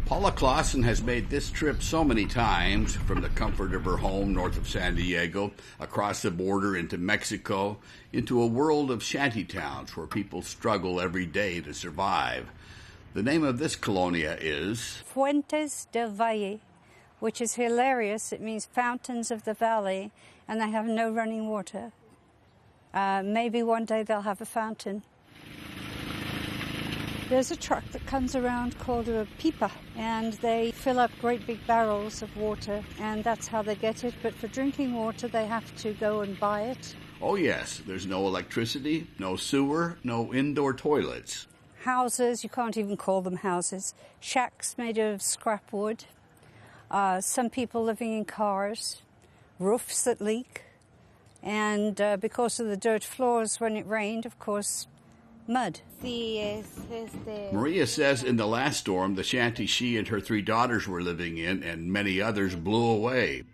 Paula Clausen has made this trip so many times, from the comfort of her home north of San Diego, across the border into Mexico, into a world of shantytowns where people struggle every day to survive. The name of this colonia is Fuentes del Valle, which is hilarious. It means fountains of the valley, and they have no running water. Maybe one day they'll have a fountain. There's a truck that comes around called a pipa, and they fill up great big barrels of water, and that's how they get it. But for drinking water, they have to go and buy it. Oh yes, there's no electricity, no sewer, no indoor toilets. Houses, you can't even call them houses. Shacks made of scrap wood. Some people living in cars. Roofs that leak. And because of the dirt floors when it rained, of course, mud. Maria says in the last storm, the shanty she and her 3 daughters were living in and many others blew away.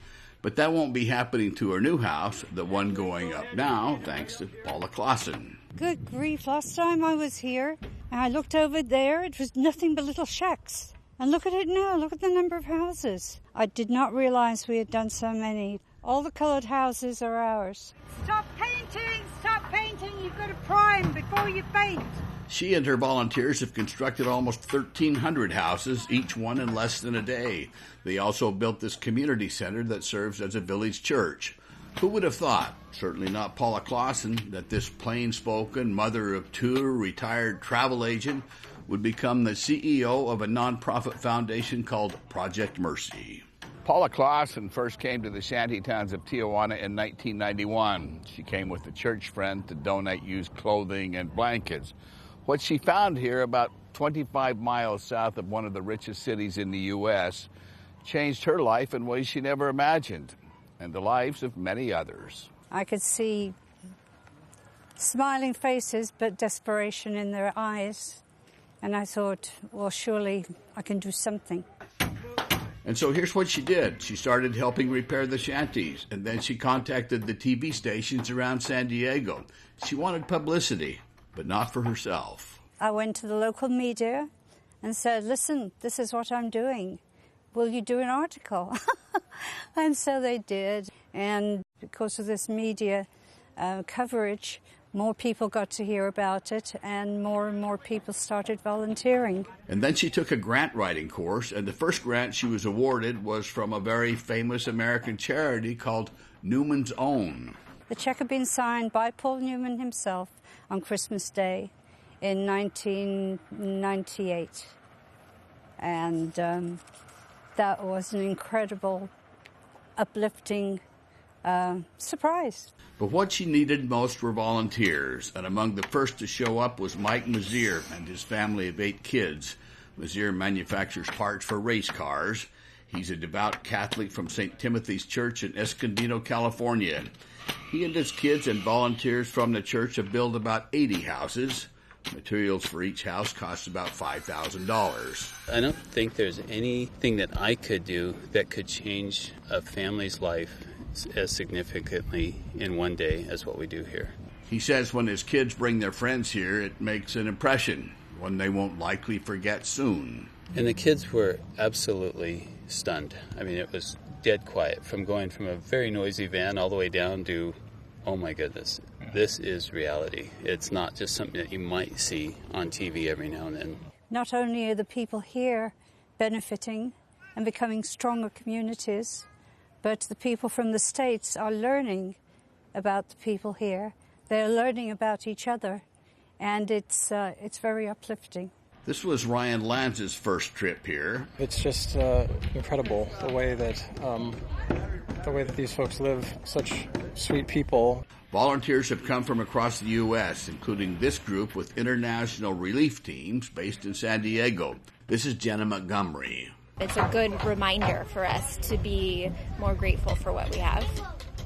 But that won't be happening to her new house, the one going up now, thanks to Paula Clausen. Good grief, last time I was here, and I looked over there, it was nothing but little shacks. And look at it now, look at the number of houses. I did not realize we had done so many. All the colored houses are ours. Stop painting! Stop painting! You've got to prime before you paint. She and her volunteers have constructed almost 1,300 houses, each one in less than a day. They also built this community center that serves as a village church. Who would have thought, certainly not Paula Clausen, that this plain-spoken mother of 2 retired travel agent would become the CEO of a nonprofit foundation called Project Mercy. Paula Clausen first came to the shantytowns of Tijuana in 1991. She came with a church friend to donate used clothing and blankets. What she found here, about 25 miles south of one of the richest cities in the U.S., changed her life in ways she never imagined, and the lives of many others. I could see smiling faces, but desperation in their eyes. And I thought, well, surely I can do something. And so here's what she did. She started helping repair the shanties, and then she contacted the TV stations around San Diego. She wanted publicity, but not for herself. I went to the local media and said, listen, this is what I'm doing. Will you do an article? And so they did. And because of this media coverage, more people got to hear about it, and more people started volunteering. And then she took a grant writing course, and the first grant she was awarded was from a very famous American charity called Newman's Own. The check had been signed by Paul Newman himself on Christmas Day in 1998. And that was an incredible, uplifting surprise. But what she needed most were volunteers, and among the first to show up was Mike Mazier and his family of 8 kids. Mazier manufactures parts for race cars. He's a devout Catholic from St. Timothy's Church in Escondido, California. He and his kids and volunteers from the church have built about 80 houses. Materials for each house cost about $5,000. I don't think there's anything that I could do that could change a family's life as significantly in one day as what we do here. He says when his kids bring their friends here, it makes an impression, one they won't likely forget soon. And the kids were absolutely stunned. I mean, it was dead quiet, from going from a very noisy van all the way down to, oh my goodness, this is reality. It's not just something that you might see on TV every now and then. Not only are the people here benefiting and becoming stronger communities, but the people from the States are learning about the people here. They're learning about each other, and it's very uplifting. This was Ryan Lanz's first trip here. It's just incredible the way that these folks live. Such sweet people. Volunteers have come from across the U.S., including this group with international relief teams based in San Diego. This is Jenna Montgomery. It's a good reminder for us to be more grateful for what we have.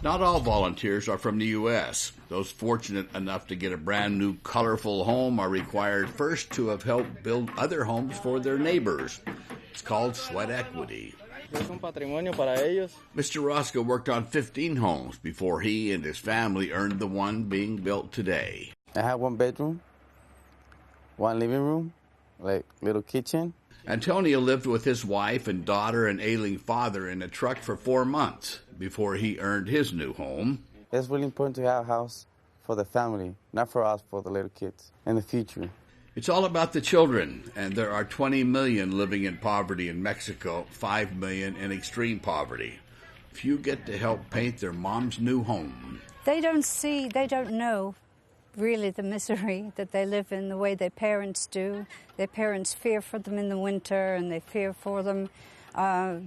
Not all volunteers are from the U.S. Those fortunate enough to get a brand new, colorful home are required first to have helped build other homes for their neighbors. It's called sweat equity. Mr. Roscoe worked on 15 homes before he and his family earned the one being built today. I have 1 bedroom, 1 living room, like little kitchen. Antonio lived with his wife and daughter and ailing father in a truck for 4 months before he earned his new home. It's really important to have a house for the family, not for us, for the little kids in the future. It's all about the children, and there are 20 million living in poverty in Mexico, 5 million in extreme poverty. Few get to help paint their mom's new home. They don't know really the misery that they live in the way their parents do. Their parents fear for them in the winter, and they fear for them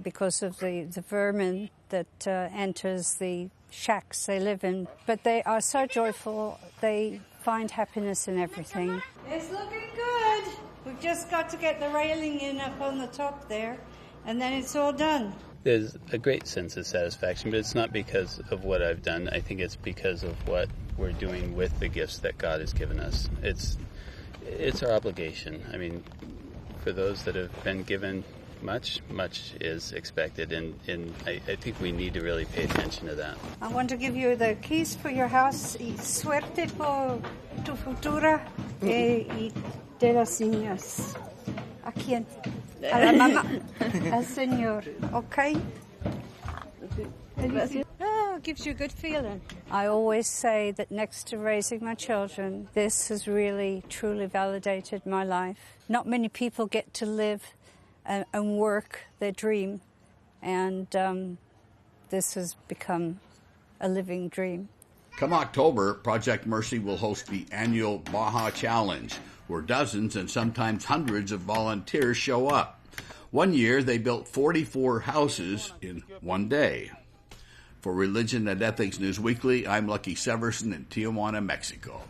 because of the vermin that enters the shacks they live in. But they are so joyful, they find happiness in everything. It's looking good. We've just got to get the railing in up on the top there, and then it's all done. There's a great sense of satisfaction, but it's not because of what I've done. I think it's because of what we're doing with the gifts that God has given us. It's our obligation. I mean, for those that have been given much is expected, and I think we need to really pay attention to that. I want to give you the keys for your house. Y suerte por tu futura y de las niñas. ¿A quién? A la mamá. Al Señor. Okay? Oh, it gives you a good feeling. I always say that next to raising my children, this has really, truly validated my life. Not many people get to live and work their dream, and this has become a living dream. Come October, Project Mercy will host the annual Baja Challenge, where dozens and sometimes hundreds of volunteers show up. One year, they built 44 houses in one day. For Religion and Ethics News Weekly, I'm Lucky Severson in Tijuana, Mexico.